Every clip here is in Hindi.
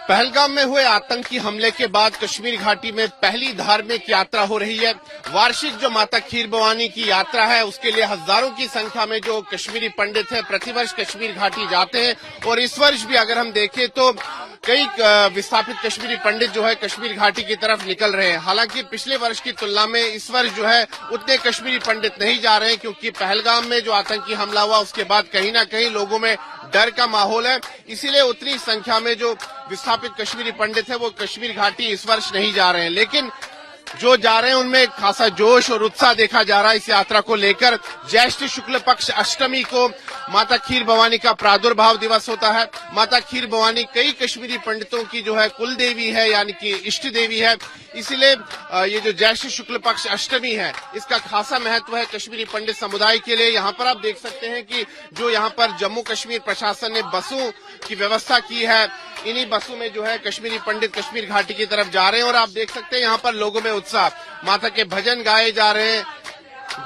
पहलगाम में हुए आतंकी हमले के बाद कश्मीर घाटी में पहली धार्मिक यात्रा हो रही है। वार्षिक जो माता खीर भवानी की यात्रा है उसके लिए हजारों की संख्या में जो कश्मीरी पंडित हैं प्रतिवर्ष कश्मीर घाटी जाते हैं और इस वर्ष भी अगर हम देखें तो कई विस्थापित कश्मीरी पंडित जो है कश्मीर घाटी की तरफ निकल रहे हैं। हालांकि पिछले वर्ष की तुलना में इस वर्ष जो है उतने कश्मीरी पंडित नहीं जा रहे हैं क्योंकि पहलगाम में जो आतंकी हमला हुआ उसके बाद कहीं ना कहीं लोगों में डर का माहौल है, इसीलिए उतनी संख्या में जो विस्थापित कश्मीरी पंडित है वो कश्मीर घाटी इस वर्ष नहीं जा रहे हैं। लेकिन जो जा रहे हैं उनमें खासा जोश और उत्साह देखा जा रहा है इस यात्रा को लेकर। ज्येष्ठ शुक्ल पक्ष अष्टमी को माता खीर भवानी का प्रादुर्भाव दिवस होता है। माता खीर भवानी कई कश्मीरी पंडितों की जो है कुल देवी है, यानी कि इष्ट देवी है, इसीलिए ये जो ज्येष्ठ शुक्ल पक्ष अष्टमी है इसका खासा महत्व है कश्मीरी पंडित समुदाय के लिए। यहाँ पर आप देख सकते हैं कि जो यहाँ पर जम्मू कश्मीर प्रशासन ने बसों की व्यवस्था की है, इन्हीं बसों में जो है कश्मीरी पंडित कश्मीर घाटी की तरफ जा रहे हैं और आप देख सकते हैं यहाँ पर लोगों में उत्साह, माता के भजन गाए जा रहे हैं,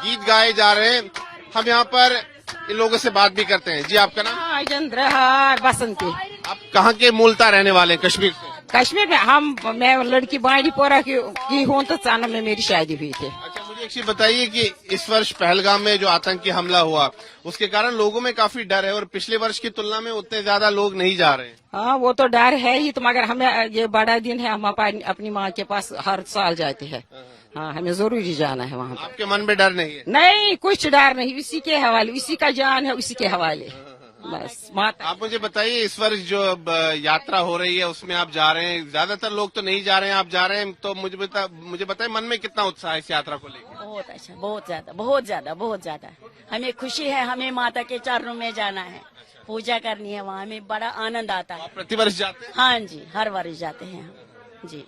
गीत गाए जा रहे हैं। हम यहाँ पर इन लोगों से बात भी करते हैं। जी, आपका नाम? चंद्रहार बसंती। आप कहाँ के मूलतः रहने वाले हैं? कश्मीर से? कश्मीर में मैं लड़की बांडीपोरा की हूँ तो चाना में मेरी शादी हुई थी। अच्छा, मुझे एक चीज बताइए कि इस वर्ष पहलगाम में जो आतंकी हमला हुआ उसके कारण लोगों में काफी डर है और पिछले वर्ष की तुलना में उतने ज्यादा लोग नहीं जा रहे हैं। हाँ, वो तो डर है ही, तो मगर हमें ये बड़ा दिन है, हम अपनी माँ के पास हर साल जाते हैं। हाँ, हमें जरूरी जाना है वहाँ। आपके मन में डर नहीं है? नहीं, कुछ डर नहीं, उसी के हवाले, उसी का जान है, उसी के हवाले बस। माता आप मुझे बताइए इस वर्ष जो यात्रा हो रही है उसमें आप जा रहे हैं, ज्यादातर लोग तो नहीं जा रहे हैं, आप जा रहे हैं, तो मुझे बताइए मन में कितना उत्साह है इस यात्रा को लेकर? बहुत अच्छा, बहुत ज्यादा, बहुत ज्यादा, बहुत ज्यादा। हमें खुशी है, हमें माता के चरणों में जाना है, पूजा करनी है वहाँ, हमें बड़ा आनंद आता है। आप प्रतिवर्ष जाते हैं? हाँ जी, हर वर्ष जाते हैं हम जी।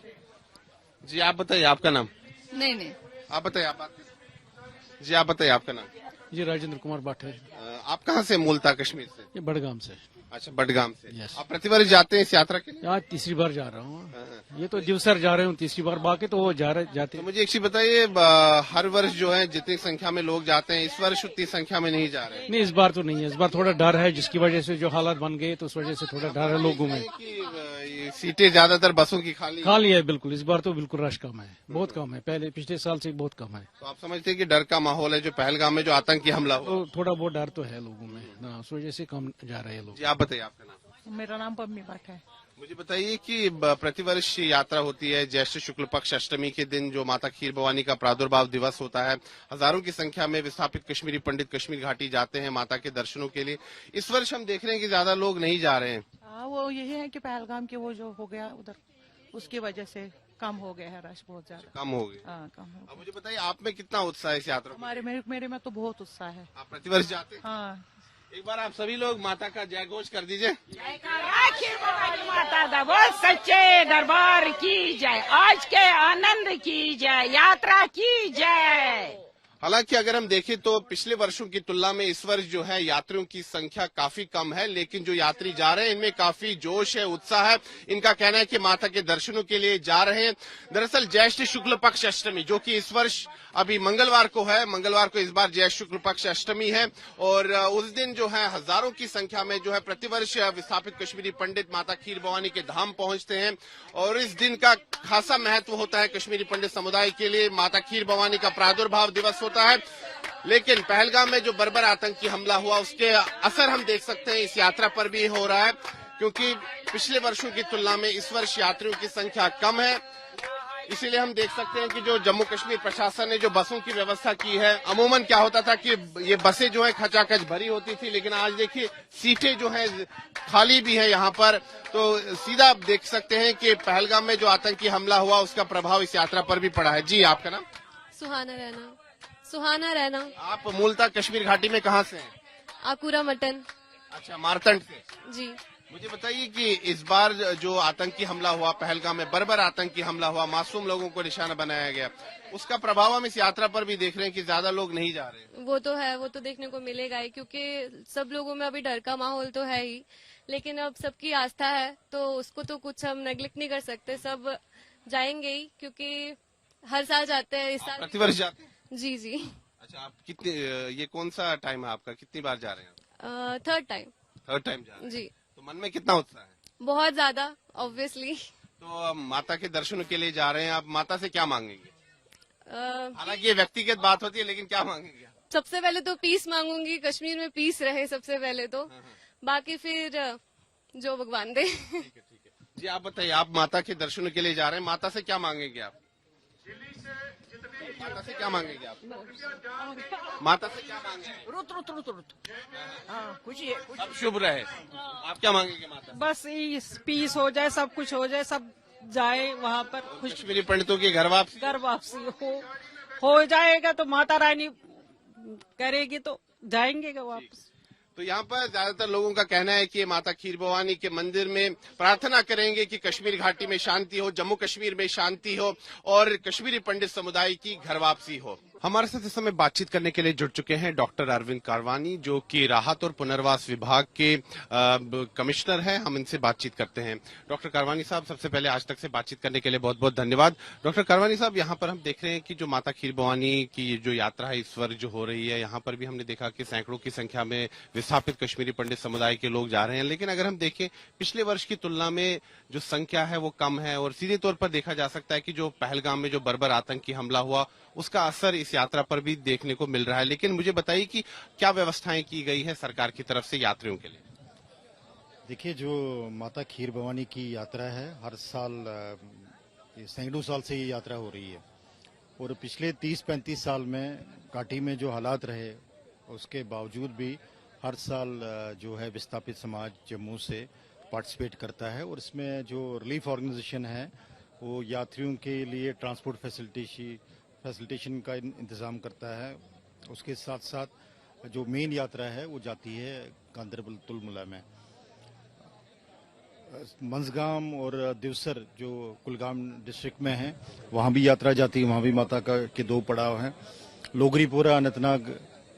जी, आप बताइए आपका नाम? नहीं, आप बताइए, आप बात करिए। जी, आप बताइए आपका नाम? जी, राजेंद्र कुमार भट्ट है। आप कहाँ से मूलतः? कश्मीर से? ये बड़गाम से। अच्छा, बडगाम से। यस। आप प्रतिवर्ष जाते हैं इस यात्रा के? आज तीसरी बार जा रहा हूँ। ये तो दिवसर जा रहे हूँ तीसरी बार, बाकी तो वो जाते तो मुझे एक चीज बताइए, हर वर्ष जो है जितनी संख्या में लोग जाते हैं इस वर्ष उतनी संख्या में नहीं जा रहे हैं। नहीं, इस बार तो नहीं है। इस बार थोड़ा डर है, जिसकी वजह से जो हालात बन गए तो उस वजह से थोड़ा डर है लोगों में। कि ये सीटें ज्यादातर बसों की खाली है बिल्कुल। इस बार तो बिल्कुल रश कम है, बहुत कम है, पिछले साल से बहुत कम है। तो आप समझते हैं कि डर का माहौल है जो पहलगाम में जो आतंकी हमला हुआ? तो थोड़ा बहुत डर तो है लोगों में ना, उस वजह से कम जा रहे हैं लोग। जी, आप बताइए आपका नाम? मेरा नाम पम्मी भट्ट है। मुझे बताइए कि प्रतिवर्ष यात्रा होती है, ज्येष्ठ शुक्ल पक्ष अष्टमी के दिन जो माता खीर भवानी का प्रादुर्भाव दिवस होता है, हजारों की संख्या में विस्थापित कश्मीरी पंडित कश्मीर घाटी जाते हैं माता के दर्शनों के लिए। इस वर्ष हम देख रहे हैं कि ज्यादा लोग नहीं जा रहे हैं। हाँ, वो यही है कि पहलगाम के वो जो हो गया उधर, उसकी वजह से कम हो गया है रश, बहुत ज्यादा कम हो गए? हाँ, कम हो अब मुझे बताइए आप में कितना उत्साह है इस यात्रा को? मेरे में तो बहुत उत्साह है। आप प्रतिवर्ष जाते हैं? हाँ, एक बार आप सभी लोग माता का जय घोष कर दीजिए। खीर भवानी माता दा बोल सच्चे दरबार की जय, आज के आनंद की जय, यात्रा की जय। हालांकि अगर हम देखें तो पिछले वर्षों की तुलना में इस वर्ष जो है यात्रियों की संख्या काफी कम है, लेकिन जो यात्री जा रहे हैं इनमें काफी जोश है, उत्साह है। इनका कहना है कि माता के दर्शनों के लिए जा रहे हैं। दरअसल ज्येष्ठ शुक्ल पक्ष अष्टमी जो कि इस वर्ष अभी मंगलवार को है, मंगलवार को इस बार ज्येष्ठ शुक्ल पक्ष अष्टमी है और उस दिन जो है हजारों की संख्या में जो है प्रतिवर्ष विस्थापित कश्मीरी पंडित माता खीर भवानी के धाम पहुंचते हैं और इस दिन का खासा महत्व होता है कश्मीरी पंडित समुदाय के लिए। माता खीर भवानी का प्रादुर्भाव दिवस होता है, लेकिन पहलगाम में जो बर्बर आतंकी हमला हुआ उसके असर हम देख सकते हैं इस यात्रा पर भी हो रहा है, क्योंकि पिछले वर्षों की तुलना में इस वर्ष यात्रियों की संख्या कम है। इसीलिए हम देख सकते हैं कि जो जम्मू कश्मीर प्रशासन ने जो बसों की व्यवस्था की है, अमूमन क्या होता था कि ये बसें जो है खचाखच भरी होती थी, लेकिन आज देखिए सीटें जो है खाली भी है यहाँ पर। तो सीधा आप देख सकते हैं कि पहलगाम में जो आतंकी हमला हुआ उसका प्रभाव इस यात्रा पर भी पड़ा है। जी, आपका नाम? सुहाना रैना। सुहाना रैना। आप मूलतः कश्मीर घाटी में कहाँ से हैं? आकुरा मटन। अच्छा, मारतंड से। जी, मुझे बताइए कि इस बार जो आतंकी हमला हुआ पहलगाम में, बर्बर आतंकी हमला हुआ, मासूम लोगों को निशाना बनाया गया, उसका प्रभाव हम इस यात्रा पर भी देख रहे हैं कि ज्यादा लोग नहीं जा रहे। वो तो है, वो तो देखने को मिलेगा ही, क्योंकि सब लोगों में अभी डर का माहौल तो है ही, लेकिन अब सबकी आस्था है तो उसको तो कुछ हम नेग्लेक्ट नहीं कर सकते, सब जाएंगे ही, क्योंकि हर साल जाते हैं, इस साल प्रतिवर्ष जाते हैं? जी जी। अच्छा, आप कितने, ये कौन सा टाइम है आपका, कितनी बार जा रहे हैं? Third time. थर्ड टाइम जा रहे हैं? जी, तो मन में कितना उत्साह है? बहुत ज्यादा ऑब्वियसली। तो माता के दर्शनों के लिए जा रहे हैं, आप माता से क्या मांगेंगे? हालांकि ये व्यक्तिगत बात होती है, लेकिन क्या मांगेंगे? सबसे पहले तो पीस मांगूंगी, कश्मीर में पीस रहे सबसे पहले तो, बाकी फिर जो भगवान दे। जी आप बताइए, आप माता के दर्शनों के लिए जा रहे हैं, माता से क्या मांगेंगे आप? माता से क्या मांगेंगे आप? माता से क्या मांगेंगे? रुत हाँ, खुशी है। सब शुभ रहे। आप क्या मांगेंगे माता? बस पीस हो जाए, सब कुछ हो जाए, सब जाए वहाँ पर, खुश कश्मीरी पंडितों की घर वापसी। घर वापसी हो जाएगा तो माता रानी करेगी तो जाएंगे वापस। तो यहाँ पर ज्यादातर लोगों का कहना है कि माता खीर भवानी के मंदिर में प्रार्थना करेंगे कि कश्मीर घाटी में शांति हो, जम्मू कश्मीर में शांति हो और कश्मीरी पंडित समुदाय की घर वापसी हो। हमारे साथ इस समय बातचीत करने के लिए जुड़ चुके हैं डॉक्टर अरविंद कारवानी, जो कि राहत और पुनर्वास विभाग के कमिश्नर हैं। हम इनसे बातचीत करते हैं। डॉक्टर कारवानी साहब, सबसे पहले आज तक से बातचीत करने के लिए बहुत बहुत धन्यवाद। डॉक्टर कारवानी साहब, यहाँ पर हम देख रहे हैं कि जो माता खीर भवानी की जो यात्रा है इस वर्ष जो हो रही है, यहाँ पर भी हमने देखा कि सैकड़ों की संख्या में विस्थापित कश्मीरी पंडित समुदाय के लोग जा रहे हैं। लेकिन अगर हम देखें पिछले वर्ष की तुलना में जो संख्या है वो कम है और सीधे तौर पर देखा जा सकता है कि जो पहलगाम में जो बर्बर आतंकी हमला हुआ उसका असर इस यात्रा पर भी देखने को मिल रहा है। लेकिन मुझे बताइए कि क्या व्यवस्थाएं की गई है सरकार की तरफ से यात्रियों के लिए? देखिए, जो माता खीर भवानी की यात्रा है, हर साल सैकड़ों साल से ये यात्रा हो रही है और पिछले 30-35 साल में घाटी में जो हालात रहे उसके बावजूद भी हर साल जो है विस्थापित समाज जम्मू से पार्टिसिपेट करता है और इसमें जो रिलीफ ऑर्गेनाइजेशन है वो यात्रियों के लिए ट्रांसपोर्ट फैसिलिटेशन का इंतज़ाम करता है। उसके साथ साथ जो मेन यात्रा है वो जाती है गांदरबल तुलमुला में। मंजगाम और दिवसर जो कुलगाम डिस्ट्रिक्ट में है वहाँ भी यात्रा जाती है, वहाँ भी माता के 2 पड़ाव हैं। लोगरीपुरा अनंतनाग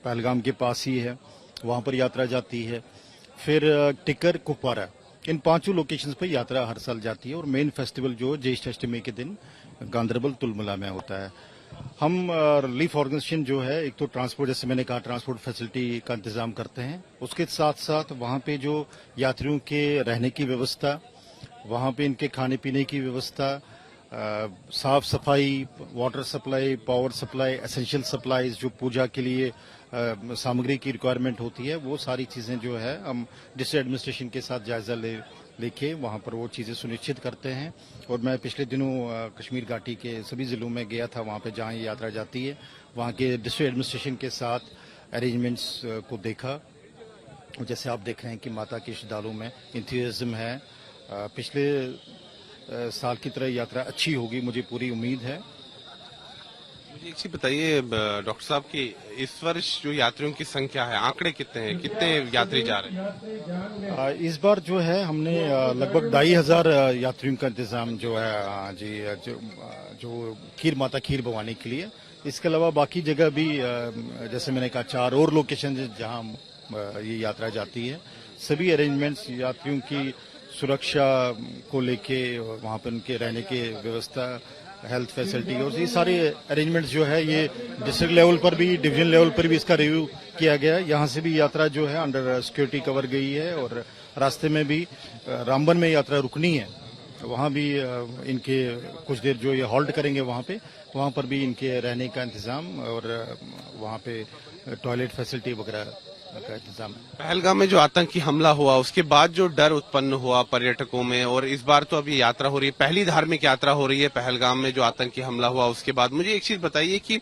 पहलगाम के पास ही है, वहाँ पर यात्रा जाती है। फिर टिकर कुपवारा, इन 5 लोकेशंस पर यात्रा हर साल जाती है और मेन फेस्टिवल जो ज्येष्ठ अष्टमी के दिन गांदरबल तुलमुला में होता है। हम रिलीफ ऑर्गेनाइजेशन जो है, एक तो ट्रांसपोर्ट, जैसे मैंने कहा, ट्रांसपोर्ट फैसिलिटी का इंतजाम करते हैं। उसके साथ साथ वहाँ पे जो यात्रियों के रहने की व्यवस्था, वहाँ पे इनके खाने पीने की व्यवस्था, साफ सफाई, water supply, power supply, essential supplies, जो पूजा के लिए सामग्री की रिक्वायरमेंट होती है, वो सारी चीजें जो है हम डिस्ट्रिक्ट एडमिनिस्ट्रेशन के साथ जायजा लेके वहाँ पर वो चीजें सुनिश्चित करते हैं। और मैं पिछले दिनों कश्मीर घाटी के सभी जिलों में गया था, वहाँ पे जहाँ ये यात्रा जाती है वहाँ के डिस्ट्रिक्ट एडमिनिस्ट्रेशन के साथ अरेंजमेंट्स को देखा। जैसे आप देख रहे हैं कि माता के श्रद्धालुओं में इंथुजियाज्म है। पिछले साल की तरह यात्रा अच्छी होगी, मुझे पूरी उम्मीद है। मुझे एक चीज बताइए डॉक्टर साहब कि इस वर्ष जो यात्रियों की संख्या है, आंकड़े कितने हैं, कितने यात्री जा रहे हैं? इस बार जो है हमने लगभग 2500 यात्रियों का इंतजाम जो है जी जो माता खीर भवानी के लिए। इसके अलावा बाकी जगह भी जैसे मैंने कहा 4 और लोकेशन जहां ये यात्रा जाती है, सभी अरेंजमेंट्स यात्रियों की सुरक्षा को लेके, वहाँ पर उनके रहने की व्यवस्था, हेल्थ फैसिलिटी और ये सारे अरेंजमेंट्स जो है ये डिस्ट्रिक्ट लेवल पर भी, डिवीजन लेवल पर भी इसका रिव्यू किया गया। यहाँ से भी यात्रा जो है अंडर सिक्योरिटी कवर गई है और रास्ते में भी रामबन में यात्रा रुकनी है, वहाँ भी इनके कुछ देर जो ये हॉल्ट करेंगे वहाँ पर भी इनके रहने का इंतजाम और वहाँ पे टॉयलेट फैसिलिटी वगैरह का इंतजाम है। पहलगाम में जो आतंकी हमला हुआ उसके बाद जो डर उत्पन्न हुआ पर्यटकों में, और इस बार तो अभी यात्रा हो रही है, पहली धार्मिक यात्रा हो रही है पहलगाम में जो आतंकी हमला हुआ उसके बाद, मुझे एक चीज बताइए कि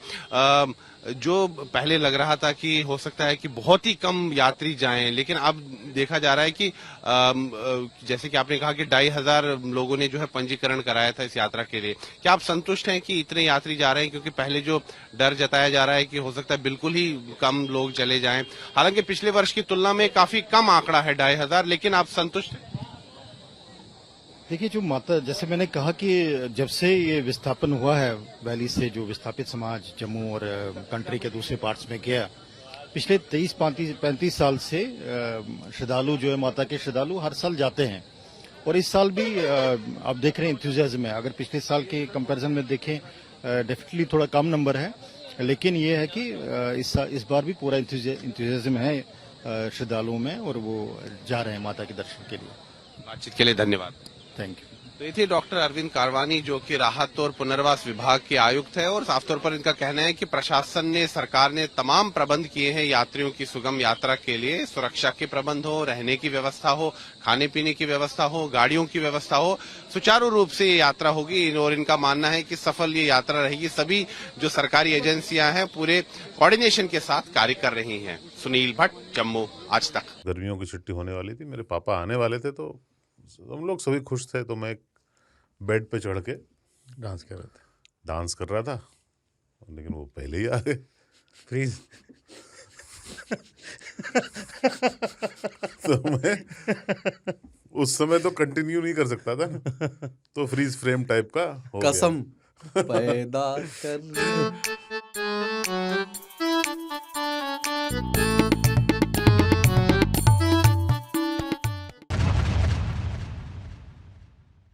जो पहले लग रहा था कि हो सकता है कि बहुत ही कम यात्री जाएं, लेकिन अब देखा जा रहा है कि जैसे कि आपने कहा कि 2500 लोगों ने जो है पंजीकरण कराया था इस यात्रा के लिए। क्या आप संतुष्ट हैं कि इतने यात्री जा रहे हैं? क्योंकि पहले जो डर जताया जा रहा है कि हो सकता है बिल्कुल ही कम लोग चले जाएं, हालांकि पिछले वर्ष की तुलना में काफी कम आंकड़ा है 2500, लेकिन आप संतुष्ट हैं? देखिए, जो माता, जैसे मैंने कहा कि जब से ये विस्थापन हुआ है वैली से, जो विस्थापित समाज जम्मू और कंट्री के दूसरे पार्ट्स में गया, पिछले 30-35 साल से श्रद्धालु जो है, माता के श्रद्धालु हर साल जाते हैं और इस साल भी आप देख रहे हैं इंथुजियाज्म है। अगर पिछले साल के कंपैरिजन में देखें डेफिनेटली थोड़ा कम नंबर है, लेकिन ये है कि इस बार भी पूरा इंथुजियाज्म है श्रद्धालुओं में और वो जा रहे हैं माता के दर्शन के लिए। बातचीत के लिए धन्यवाद। Thank you. तो ये थे डॉक्टर अरविंद कारवानी, जो कि राहत और पुनर्वास विभाग के आयुक्त है, और साफ तौर पर इनका कहना है कि प्रशासन ने, सरकार ने तमाम प्रबंध किए हैं यात्रियों की सुगम यात्रा के लिए। सुरक्षा के प्रबंध हो, रहने की व्यवस्था हो, खाने पीने की व्यवस्था हो, गाड़ियों की व्यवस्था हो, सुचारू रूप से ये यात्रा होगी। और इनका मानना है कि सफल ये यात्रा रहेगी। सभी जो सरकारी एजेंसियां हैं पूरे कोऑर्डिनेशन के साथ कार्य कर रही हैं। सुनील भट्ट, जम्मू, आज तक। गर्मियों की छुट्टी होने वाली थी, मेरे पापा आने वाले थे, तो हम लोग सभी खुश थे। तो मैं एक बेड पे चढ़ के डांस कर रहा था, लेकिन वो पहले ही आ गए। फ्रीज। तो मैं उस समय तो कंटिन्यू नहीं कर सकता था, तो फ्रीज फ्रेम टाइप का हो गया। कसम पैदा कर